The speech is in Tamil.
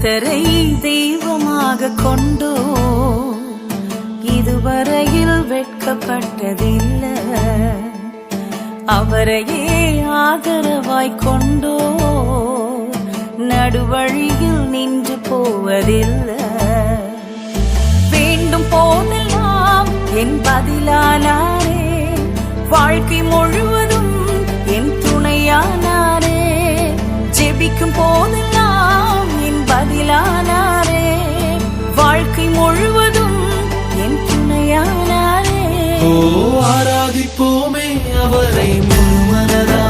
கர்த்தரை தெய்வமாக கொண்டோ இதுவரையில் வெட்கப்பட்டதில்லை. அவரையே ஆதரவாய் கொண்டோ நடுவழியில் நின்று போவதில்லை. வேண்டும் போதெல்லாம் என் பதிலானாரே, வாழ்க்கை முழுவதும் என் துணையானாரே. ஜெபிக்கும் போதெல்லாம் என் பதிலானாரே, வாழ்க்கை முழுவதும் என் துணையானாரே. ஆராதிப்போமே அவரை முழுமனதா